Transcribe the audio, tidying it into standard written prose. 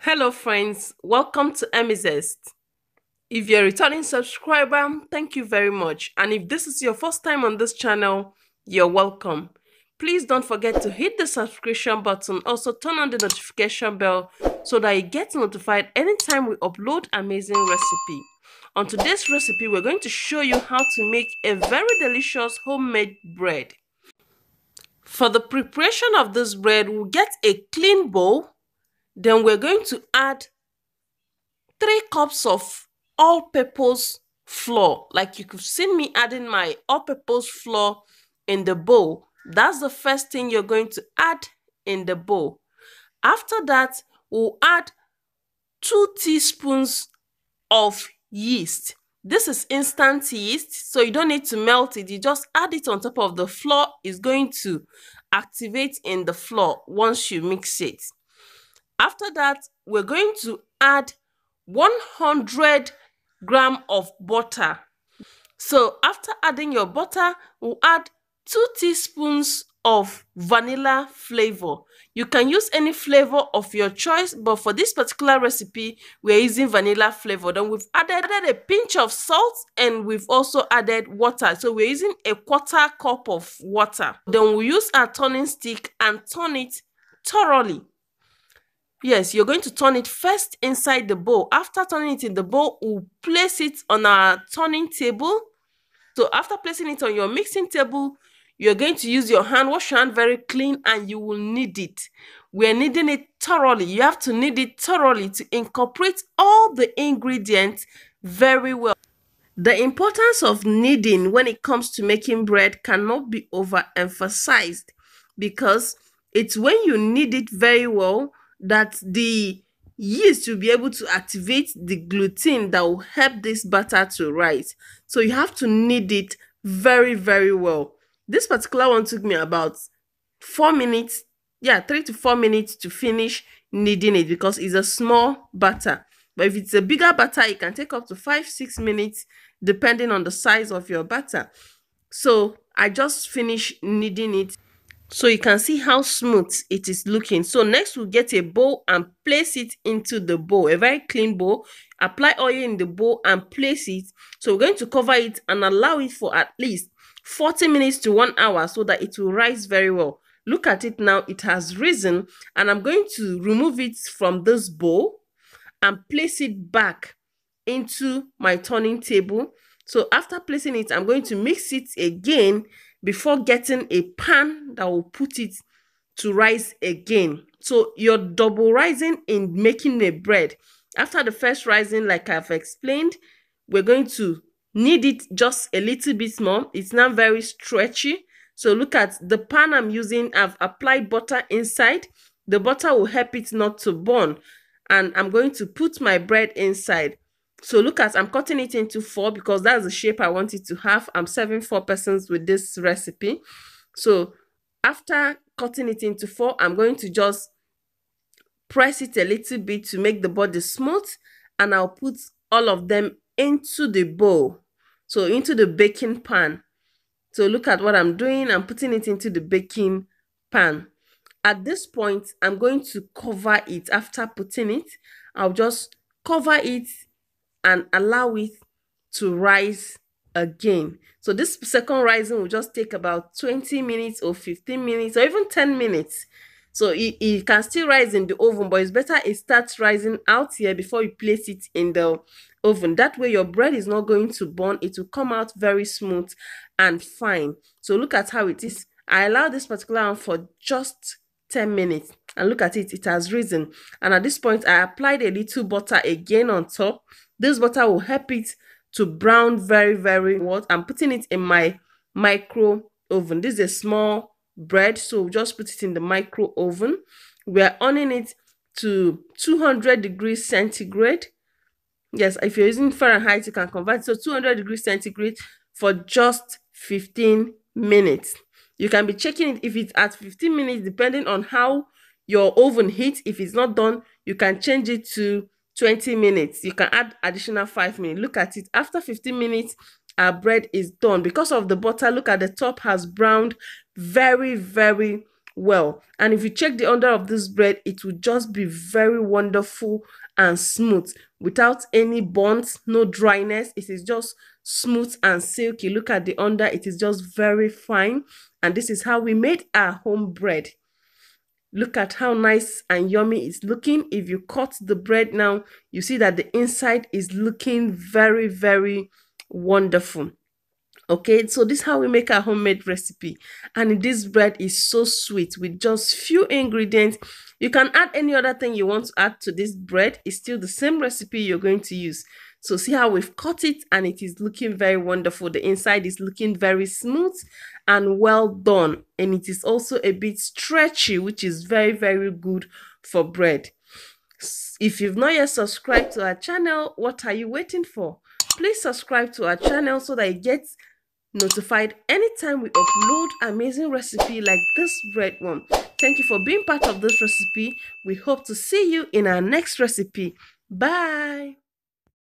Hello friends, welcome to Emizest. If you're a returning subscriber, thank you very much. And if this is your first time on this channel, you're welcome. Please don't forget to hit the subscription button, also turn on the notification bell so that you get notified anytime we upload amazing recipe. On today's recipe, we're going to show you how to make a very delicious homemade bread. For the preparation of this bread, we'll get a clean bowl. Then we're going to add 3 cups of all-purpose flour. Like you could see me adding my all-purpose flour in the bowl. That's the first thing you're going to add in the bowl. After that, we'll add 2 teaspoons of yeast. This is instant yeast, so you don't need to melt it. You just add it on top of the flour. It's going to activate in the flour once you mix it. After that, we're going to add 100 grams of butter. So after adding your butter, we'll add 2 teaspoons of vanilla flavor. You can use any flavor of your choice, but for this particular recipe, we're using vanilla flavor. Then we've added a pinch of salt and we've also added water. So we're using a 1/4 cup of water. Then we use our turning stick and turn it thoroughly. Yes, you're going to turn it first inside the bowl. After turning it in the bowl, we'll place it on our turning table. So after placing it on your mixing table, you're going to use your hand. Wash your hand very clean and you will knead it. We're kneading it thoroughly. You have to knead it thoroughly to incorporate all the ingredients very well. The importance of kneading when it comes to making bread cannot be overemphasized, because it's when you knead it very well that the yeast will be able to activate the gluten that will help this batter to rise. So you have to knead it very, very well. This particular one took me about 4 minutes, 3 to 4 minutes to finish kneading it, because it's a small batter. But if it's a bigger batter, it can take up to 5-6 minutes depending on the size of your batter. So I just finished kneading it. So you can see how smooth it is looking. So next we'll get a bowl and place it into the bowl, a very clean bowl. Apply oil in the bowl and place it. So we're going to cover it and allow it for at least 40 minutes to 1 hour so that it will rise very well. Look at it now, it has risen, and I'm going to remove it from this bowl and place it back into my turning table. So after placing it, I'm going to mix it again before getting a pan that will put it to rise again. So you're double rising in making a bread. After the first rising, like I've explained, we're going to knead it just a little bit more. It's not very stretchy. So look at the pan I'm using. I've applied butter inside. The butter will help it not to burn. And I'm going to put my bread inside. So look at, I'm cutting it into 4 because that's the shape I want it to have. I'm serving 4 persons with this recipe. So after cutting it into 4, I'm going to just press it a little bit to make the body smooth, and I'll put all of them into the bowl. So into the baking pan. So look at what I'm doing. I'm putting it into the baking pan. At this point, I'm going to cover it. After putting it, I'll just cover it and allow it to rise again. So this second rising will just take about 20 minutes or 15 minutes or even 10 minutes. So it can still rise in the oven, but it's better it starts rising out here before you place it in the oven. That way your bread is not going to burn. It will come out very smooth and fine. So look at how it is. I allowed this particular one for just 10 minutes, and look at it, it has risen. And at this point, I applied a little butter again on top. This butter will help it to brown very, very well. I'm putting it in my micro oven. This is a small bread, so we'll just put it in the micro oven. We're owning it to 200 degrees centigrade. Yes, if you're using Fahrenheit, you can convert it to 200 degrees centigrade for just 15 minutes. You can be checking it if it's at 15 minutes, depending on how your oven heats. If it's not done, you can change it to 20 minutes. You can add additional 5 minutes. Look at it. After 15 minutes, our bread is done. Because of the butter, look at the top has browned very, very well. And if you check the under of this bread, it will just be very wonderful and smooth without any burns, no dryness. It is just smooth and silky. Look at the under, it is just very fine. And this is how we made our home bread. Look at how nice and yummy it's looking. If you cut the bread now, you see that the inside is looking very, very wonderful. Okay, so this is how we make our homemade recipe. And this bread is so sweet with just few ingredients. You can add any other thing you want to add to this bread. It's still the same recipe you're going to use. So see how we've cut it and it is looking very wonderful. The inside is looking very smooth and well done. And it is also a bit stretchy, which is very, very good for bread. If you've not yet subscribed to our channel, what are you waiting for? Please subscribe to our channel so that you get notified anytime we upload amazing recipe like this bread one. Thank you for being part of this recipe. We hope to see you in our next recipe. Bye.